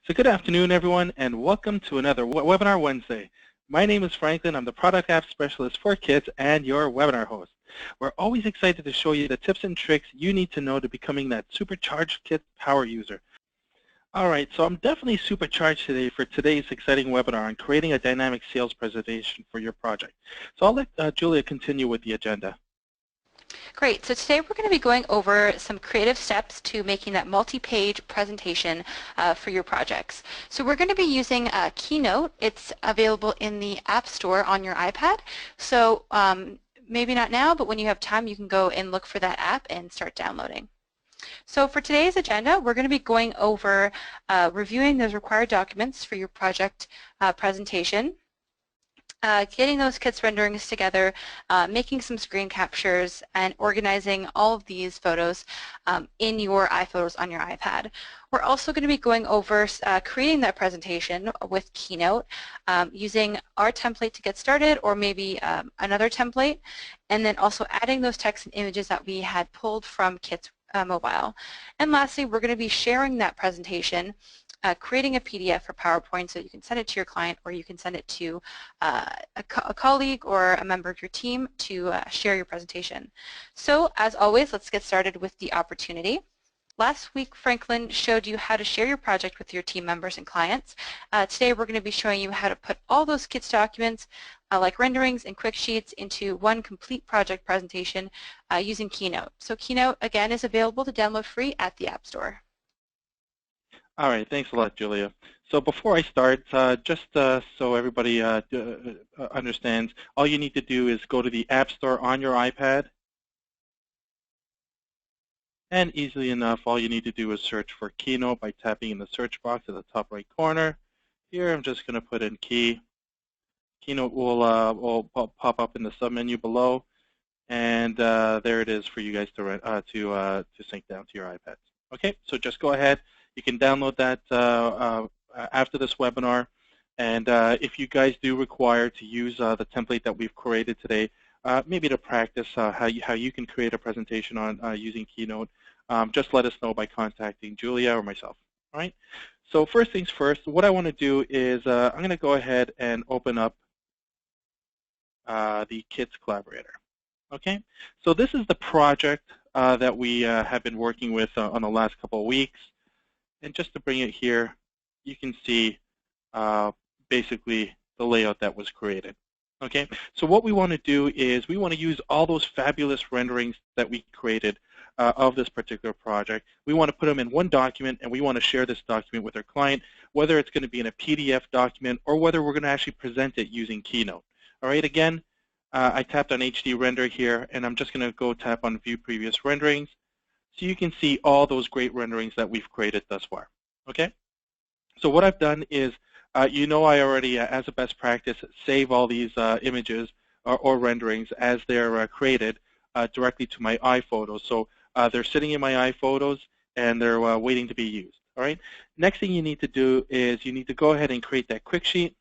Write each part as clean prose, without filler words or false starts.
So good afternoon, everyone, and welcome to another Webinar Wednesday. My name is Franklin. I'm the Product App Specialist for KISP and your webinar host. We're always excited to show you the tips and tricks you need to know to becoming that supercharged KISP power user. All right, so I'm definitely supercharged today for today's exciting webinar on creating a dynamic sales presentation for your project. So I'll let Julia continue with the agenda. Great. So today we're going to be going over some creative steps to making that multi-page presentation for your projects. So we're going to be using Keynote. It's available in the App Store on your iPad. So maybe not now, but when you have time, you can go and look for that app and start downloading. So for today's agenda, we're going to be going over reviewing those required documents for your project presentation, getting those KISP renderings together, making some screen captures, and organizing all of these photos in your iPhotos on your iPad. We're also going to be going over creating that presentation with Keynote, using our template to get started, or maybe another template, and then also adding those text and images that we had pulled from KISP Mobile. And lastly, we're going to be sharing that presentation, creating a PDF for PowerPoint so you can send it to your client, or you can send it to a colleague or a member of your team to share your presentation. So as always, let's get started with the opportunity. Last week, Franklin showed you how to share your project with your team members and clients. Today, we're going to be showing you how to put all those KISP documents, like renderings and quick sheets, into one complete project presentation using Keynote. So Keynote, again, is available to download free at the App Store. All right, thanks a lot, Julia. So before I start, just so everybody understands, all you need to do is go to the App Store on your iPad. And easily enough, all you need to do is search for Keynote by tapping in the search box at the top right corner. Here, I'm just going to put in Keynote will pop up in the submenu below, and there it is for you guys to sync down to your iPads. Okay, so just go ahead. You can download that after this webinar, and if you guys do require to use the template that we've created today, maybe to practice how you can create a presentation on using Keynote, just let us know by contacting Julia or myself. All right. So first things first, what I want to do is I'm going to go ahead and open up the KISP Collaborator. Okay. So this is the project that we have been working with on the last couple of weeks. And just to bring it here, you can see basically the layout that was created. Okay, so what we want to do is we want to use all those fabulous renderings that we created of this particular project. We want to put them in one document, and we want to share this document with our client, whether it's going to be in a PDF document or whether we're going to actually present it using Keynote. All right, again, I tapped on HD Render here, and I'm just going to go tap on View Previous Renderings. So you can see all those great renderings that we've created thus far. Okay, so what I've done is, you know, I already, as a best practice, save all these images or renderings as they're created directly to my iPhotos. So they're sitting in my iPhotos and they're waiting to be used. All right. Next thing you need to do is you need to go ahead and create that quick sheet.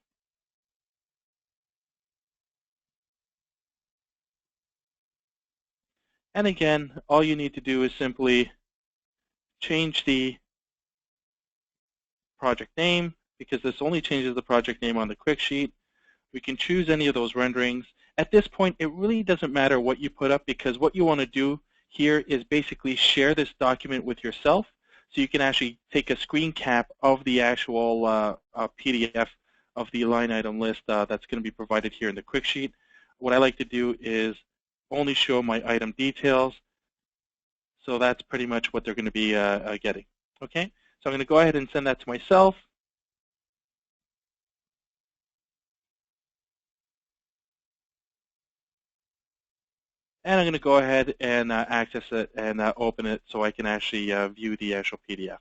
And again, all you need to do is simply change the project name, because this only changes the project name on the quick sheet. We can choose any of those renderings. At this point, it really doesn't matter what you put up, because what you want to do here is basically share this document with yourself, so you can actually take a screen cap of the actual PDF of the line item list that's going to be provided here in the quick sheet. What I like to do is only show my item details, so that's pretty much what they're going to be getting. Okay, so I'm going to go ahead and send that to myself. And I'm going to go ahead and access it and open it so I can actually view the actual PDF.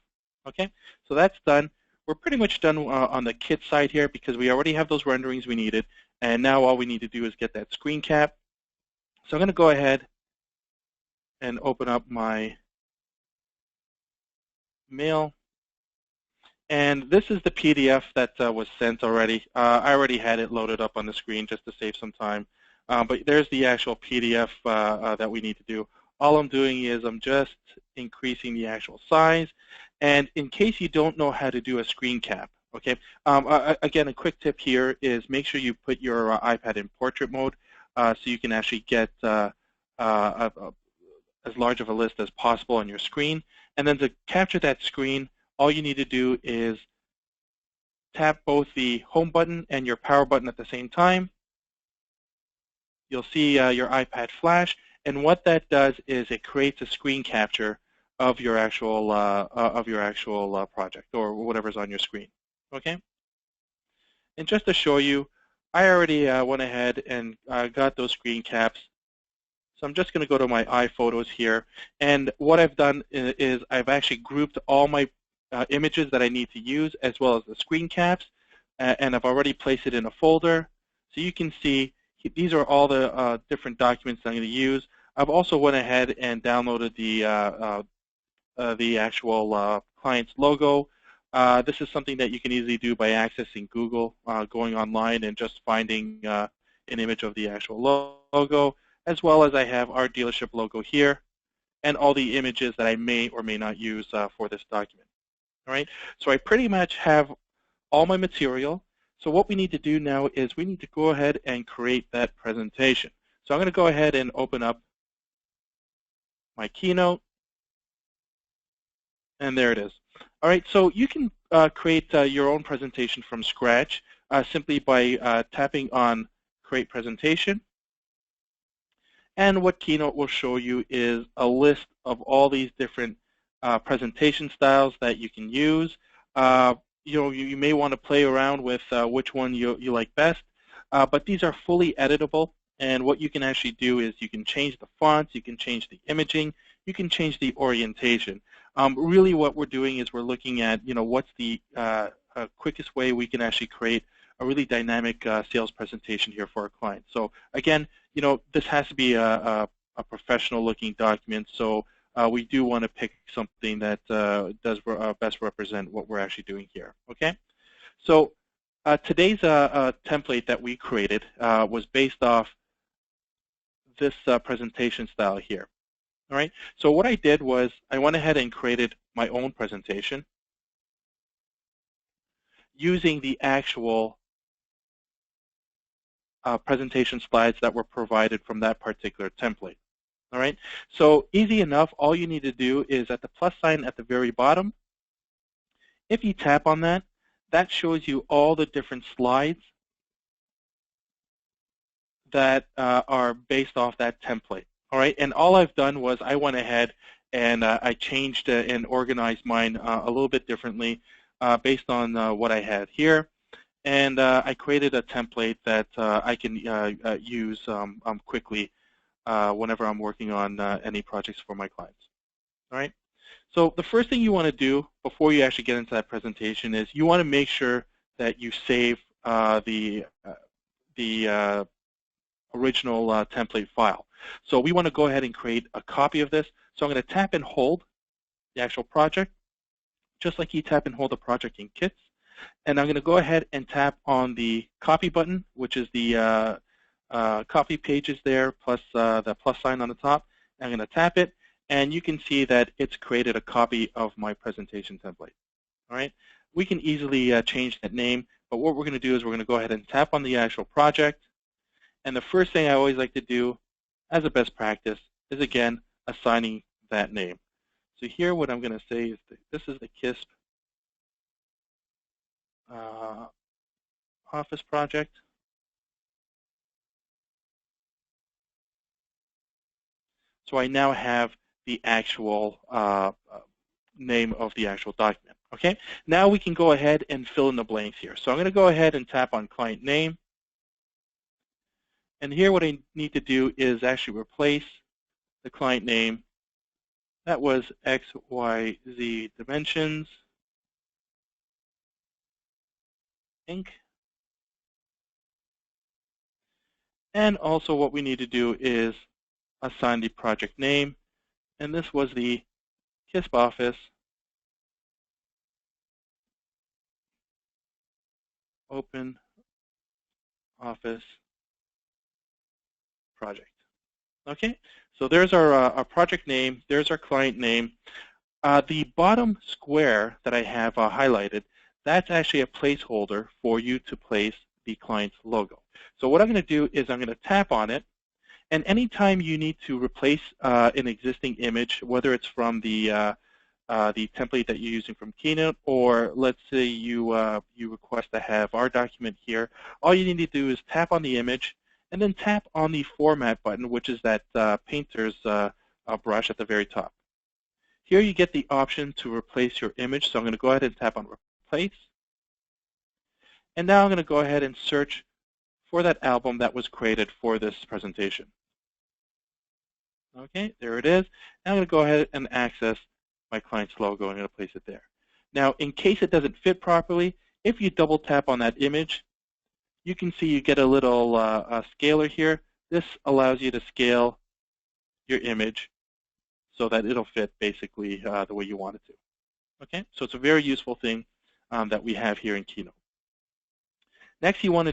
Okay, so that's done. We're pretty much done on the KISP side here, because we already have those renderings we needed. And now all we need to do is get that screen cap. So I'm going to go ahead and open up my mail. And this is the PDF that was sent already. I already had it loaded up on the screen just to save some time. But there's the actual PDF that we need to do. All I'm doing is I'm just increasing the actual size, And in case you don't know how to do a screen cap, okay, again, a quick tip here is make sure you put your iPad in portrait mode so you can actually get as large of a list as possible on your screen. And then to capture that screen, all you need to do is tap both the home button and your power button at the same time. You'll see your iPad flash, and what that does is it creates a screen capture of your actual project or whatever's on your screen. Okay. And just to show you, I already went ahead and got those screen caps. So I'm just going to go to my iPhotos here, and what I've done is I've actually grouped all my images that I need to use as well as the screen caps, and I've already placed it in a folder. So you can see these are all the different documents that I'm going to use. I've also went ahead and downloaded the actual client's logo. This is something that you can easily do by accessing Google, going online and just finding an image of the actual logo, as well as I have our dealership logo here and all the images that I may or may not use for this document. All right, so I pretty much have all my material. So what we need to do now is we need to go ahead and create that presentation. So I'm going to go ahead and open up my Keynote, and there it is. All right, so you can create your own presentation from scratch simply by tapping on Create Presentation. And what Keynote will show you is a list of all these different presentation styles that you can use. You may want to play around with which one you like best, but these are fully editable. And what you can actually do is you can change the fonts, you can change the imaging, you can change the orientation. Really, what we're doing is we're looking at what's the quickest way we can actually create a really dynamic sales presentation here for our clients. So again, this has to be a professional-looking document, so we do want to pick something that does best represent what we're actually doing here. Okay, so today's template that we created was based off this presentation style here. All right, so what I did was I went ahead and created my own presentation using the actual presentation slides that were provided from that particular template. All right, so easy enough. All you need to do is at the plus sign at the very bottom, if you tap on that, that shows you all the different slides that are based off that template. All right, and all I've done was I went ahead and I changed and organized mine a little bit differently based on what I had here. And I created a template that I can use quickly whenever I'm working on any projects for my clients. All right. So the first thing you want to do before you actually get into that presentation is you want to make sure that you save the original template file. So we want to go ahead and create a copy of this. So I'm going to tap and hold the actual project, just like you tap and hold a project in KISP. And I'm going to go ahead and tap on the copy button, which is the copy pages there plus the plus sign on the top. I'm going to tap it, and you can see that it's created a copy of my presentation template. All right, we can easily change that name, but what we're going to do is we're going to go ahead and tap on the actual project. And the first thing I always like to do as a best practice is, again, assigning that name. So here what I'm going to say is that this is the KiSP office project. So I now have the actual name of the actual document. Okay, now we can go ahead and fill in the blanks here. So I'm going to go ahead and tap on client name. And here what I need to do is actually replace the client name. That was XYZ Dimensions, Inc. And also what we need to do is assign the project name. And this was the KiSP Office Open Office Project. Okay, so there's our project name, there's our client name. The bottom square that I have highlighted, that's actually a placeholder for you to place the client's logo. So what I'm going to do is I'm going to tap on it, and anytime you need to replace an existing image, whether it's from the template that you're using from Keynote, or let's say you you request to have our document here, all you need to do is tap on the image and then tap on the Format button, which is that painter's brush at the very top. Here you get the option to replace your image, so I'm going to go ahead and tap on Replace. And now I'm going to go ahead and search for that album that was created for this presentation. Okay, there it is. Now I'm going to go ahead and access my client's logo. I'm going to place it there. Now, in case it doesn't fit properly, if you double tap on that image, you can see you get a little scaler here. This allows you to scale your image so that it'll fit basically the way you want it to. Okay, so it's a very useful thing that we have here in Keynote. Next, what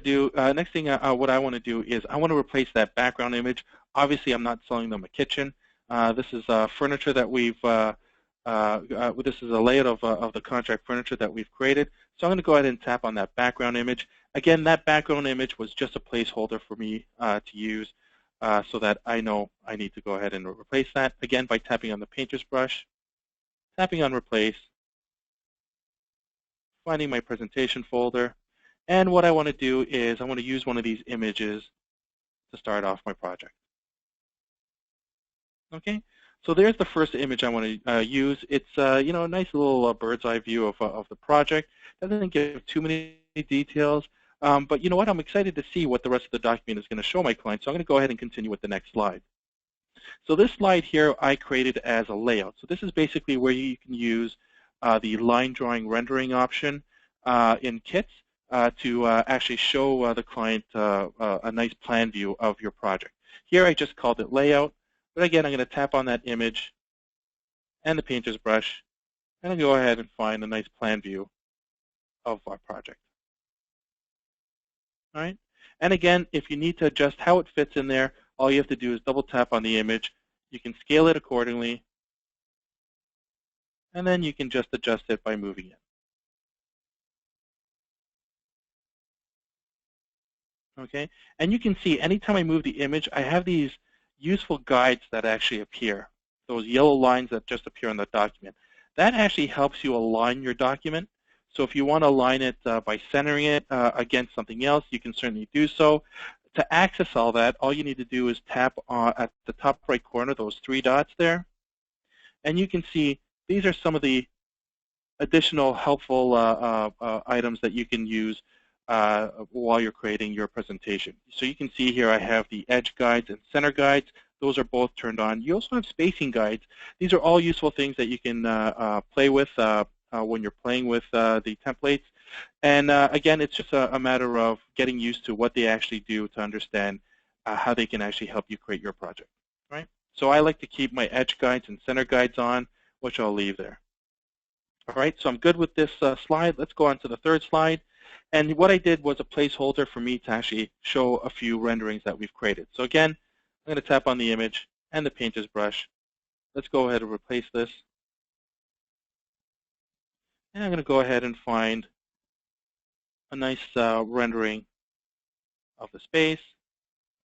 I want to do is I want to replace that background image. Obviously, I'm not selling them a kitchen. This is furniture that we've. This is a layout of the contract furniture that we've created. So I'm going to go ahead and tap on that background image. Again, that background image was just a placeholder for me to use so that I know I need to go ahead and replace that. Again, by tapping on the painter's brush, tapping on Replace, finding my presentation folder. And what I want to do is I want to use one of these images to start off my project. Okay, so there's the first image I want to use. It's you know, a nice little bird's eye view of the project. Doesn't give too many details, but you know what? I'm excited to see what the rest of the document is going to show my client. So I'm going to go ahead and continue with the next slide. So this slide here I created as a layout. So this is basically where you can use the line drawing rendering option in Kits to actually show the client a nice plan view of your project. Here I just called it layout, but again I'm going to tap on that image and the painter's brush and I'll go ahead and find a nice plan view of our project. All right, and again, if you need to adjust how it fits in there, all you have to do is double tap on the image. You can scale it accordingly, and then you can just adjust it by moving it. Okay, and you can see anytime I move the image, I have these useful guides that actually appear, those yellow lines that just appear on the document. That actually helps you align your document. So if you want to align it by centering it against something else, you can certainly do so. To access all that, all you need to do is tap at the top right corner, those three dots there, and you can see these are some of the additional helpful items that you can use while you're creating your presentation. So you can see here I have the edge guides and center guides. Those are both turned on. You also have spacing guides. These are all useful things that you can play with when you're playing with the templates. And again, it's just a matter of getting used to what they actually do to understand how they can actually help you create your project. Right? So I like to keep my edge guides and center guides on, which I'll leave there. All right, so I'm good with this slide. Let's go on to the third slide. And what I did was a placeholder for me to actually show a few renderings that we've created. So again, I'm going to tap on the image and the painter's brush. Let's go ahead and replace this. And I'm going to go ahead and find a nice rendering of the space.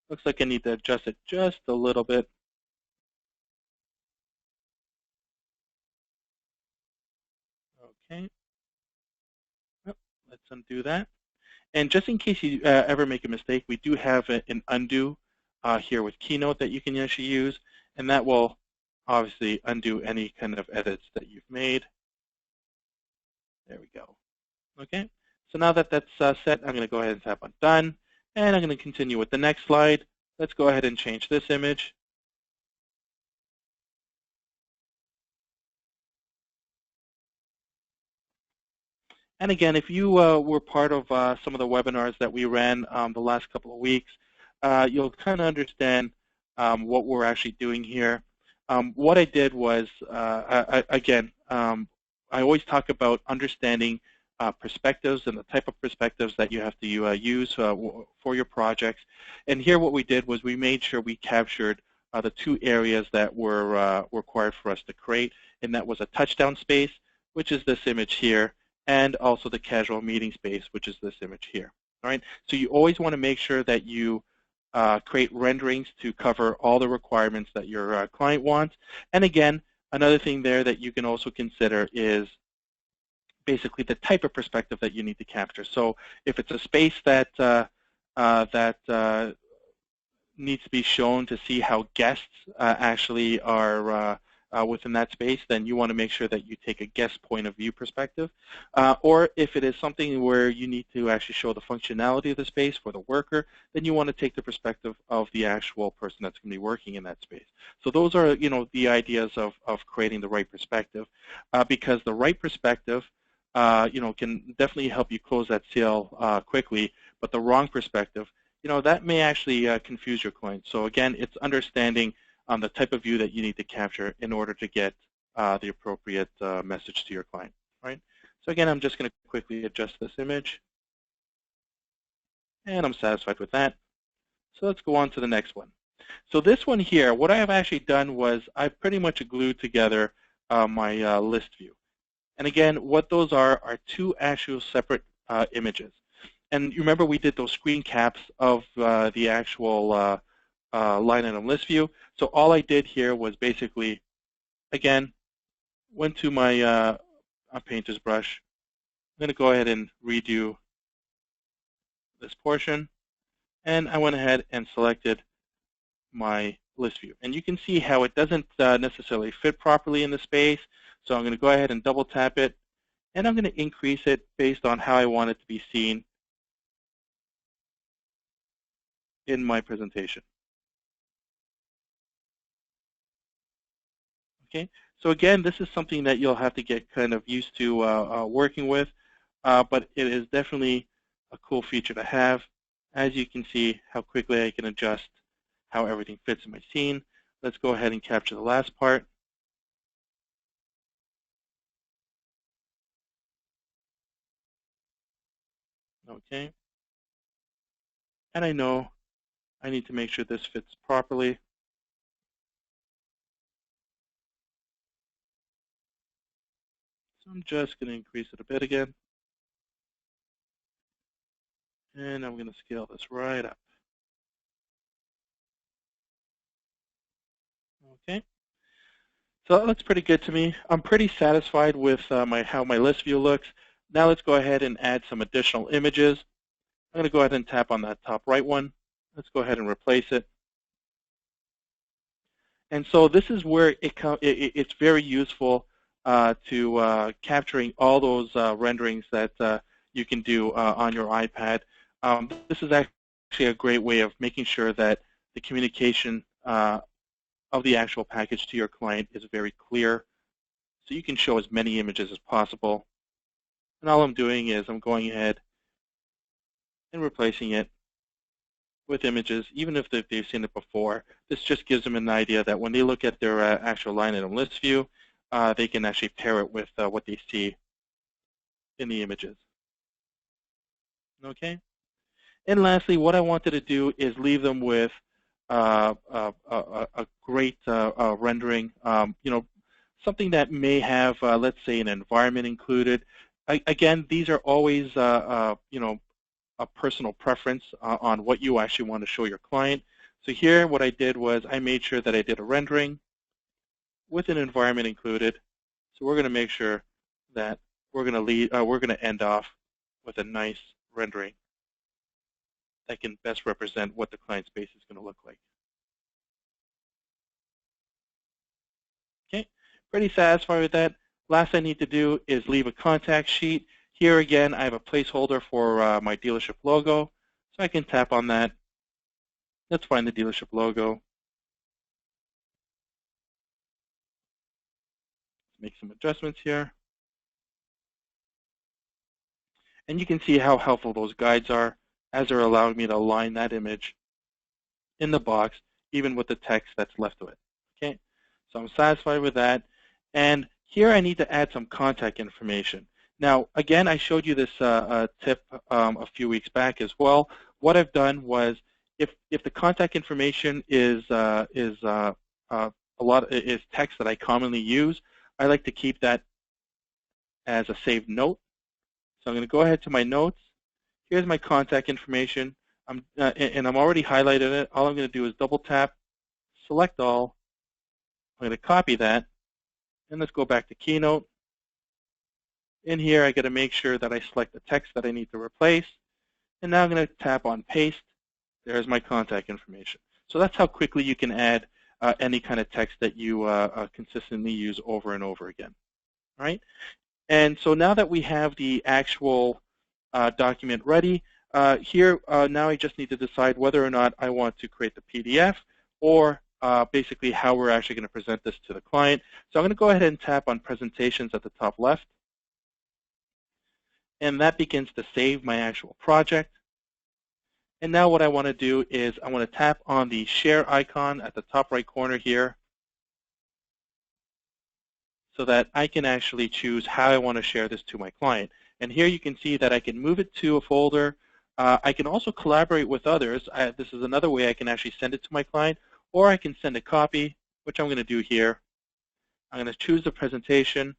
Looks like I need to adjust it just a little bit. Okay. Yep. Let's undo that. And just in case you ever make a mistake, we do have an undo here with Keynote that you can actually use, and that will obviously undo any kind of edits that you've made. There we go. Okay. So now that that's set, I'm going to go ahead and tap on Done, and I'm going to continue with the next slide. Let's go ahead and change this image. And again, if you were part of some of the webinars that we ran the last couple of weeks, you'll kind of understand what we're actually doing here. What I did was, again, I always talk about understanding perspectives and the type of perspectives that you have to use for your projects. And here what we did was we made sure we captured the two areas that were required for us to create. and that was a touchdown space, which is this image here, and also the casual meeting space, which is this image here. All right. So you always want to make sure that you create renderings to cover all the requirements that your client wants. And again, another thing there that you can also consider is basically the type of perspective that you need to capture. So if it's a space that needs to be shown to see how guests actually are within that space, then you want to make sure that you take a guest point of view perspective. Or if it is something where you need to actually show the functionality of the space for the worker, then you want to take the perspective of the actual person that's going to be working in that space. So those are, the ideas of creating the right perspective, because the right perspective, can definitely help you close that sale quickly, but the wrong perspective, that may actually confuse your client. So again, it's understanding the type of view that you need to capture in order to get the appropriate message to your client. Right? So again, I'm just going to quickly adjust this image, and I'm satisfied with that. So let's go on to the next one. So this one here, what I have actually done was I pretty much glued together my list view. And again, what those are two actual separate images. And you remember we did those screen caps of the actual line item list view. So all I did here was basically, again, went to my painter's brush. I'm going to go ahead and redo this portion. And I went ahead and selected my list view. And you can see how it doesn't necessarily fit properly in the space. So I'm going to go ahead and double tap it. And I'm going to increase it based on how I want it to be seen in my presentation. Okay, so again, this is something that you'll have to get kind of used to working with, but it is definitely a cool feature to have. As you can see how quickly I can adjust how everything fits in my scene. Let's go ahead and capture the last part. Okay, and I know I need to make sure this fits properly. So I'm just going to increase it a bit again. And I'm going to scale this right up. Okay. So that looks pretty good to me. I'm pretty satisfied with how my list view looks. Now let's go ahead and add some additional images. I'm going to go ahead and tap on that top right one. Let's go ahead and replace it. And so this is where it's very useful to capturing all those renderings that you can do on your iPad. This is actually a great way of making sure that the communication of the actual package to your client is very clear. So you can show as many images as possible. And all I'm doing is I'm going ahead and replacing it with images, even if they've seen it before. This just gives them an idea that when they look at their actual line item list view, they can actually pair it with what they see in the images. Okay? And lastly, what I wanted to do is leave them with a great rendering, something that may have, let's say, an environment included. Again, these are always, a personal preference on what you actually want to show your client. So here, what I did was I made sure that I did a rendering with an environment included. So we're going to make sure that we're going to end off with a nice rendering that can best represent what the client space is going to look like. Okay, pretty satisfied with that. Last I need to do is leave a contact sheet. Here again, I have a placeholder for my dealership logo, so I can tap on that. Let's find the dealership logo. Make some adjustments here. And you can see how helpful those guides are as they're allowing me to align that image in the box, even with the text that's left to it. Okay, so I'm satisfied with that. And here I need to add some contact information. Now, again, I showed you this tip a few weeks back as well. What I've done was, if the contact information is text that I commonly use, I like to keep that as a saved note. So I'm going to go ahead to my notes. Here's my contact information. And I'm already highlighted it. All I'm going to do is double tap, select all. I'm going to copy that. And let's go back to Keynote. In here, I got to make sure that I select the text that I need to replace. And now I'm going to tap on Paste. There's my contact information. So that's how quickly you can add any kind of text that you consistently use over and over again. All right? And so now that we have the actual document ready, now I just need to decide whether or not I want to create the PDF or basically how we're actually going to present this to the client. So I'm going to go ahead and tap on Presentations at the top left. And that begins to save my actual project. And now what I want to do is I want to tap on the Share icon at the top right corner here so that I can actually choose how I want to share this to my client. And here you can see that I can move it to a folder. I can also collaborate with others. This is another way I can actually send it to my client, or I can send a copy, which I'm going to do here. I'm going to choose the presentation.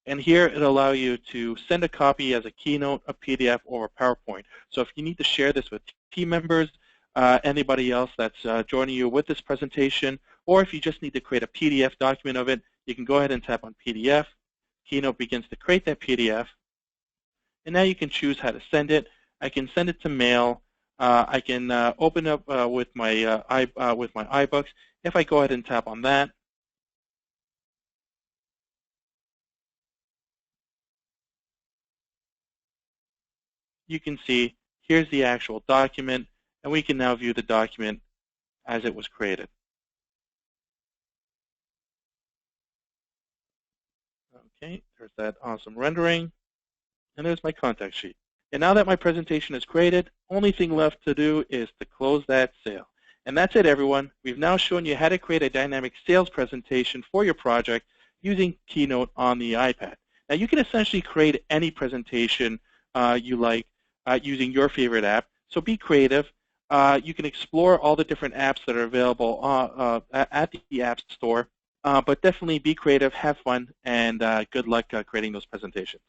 And here it'll allow you to send a copy as a Keynote, a PDF, or a PowerPoint. So if you need to share this with team members, anybody else that's joining you with this presentation, or if you just need to create a PDF document of it, you can go ahead and tap on PDF. Keynote begins to create that PDF. And now you can choose how to send it. I can send it to mail. I can open up with my iBooks. If I go ahead and tap on that, you can see here's the actual document, and we can now view the document as it was created. Okay, there's that awesome rendering, and there's my contact sheet. And now that my presentation is created, only thing left to do is to close that sale. And that's it, everyone. We've now shown you how to create a dynamic sales presentation for your project using Keynote on the iPad. Now, you can essentially create any presentation you like using your favorite app, so be creative. You can explore all the different apps that are available at the App Store, but definitely be creative, have fun, and good luck creating those presentations.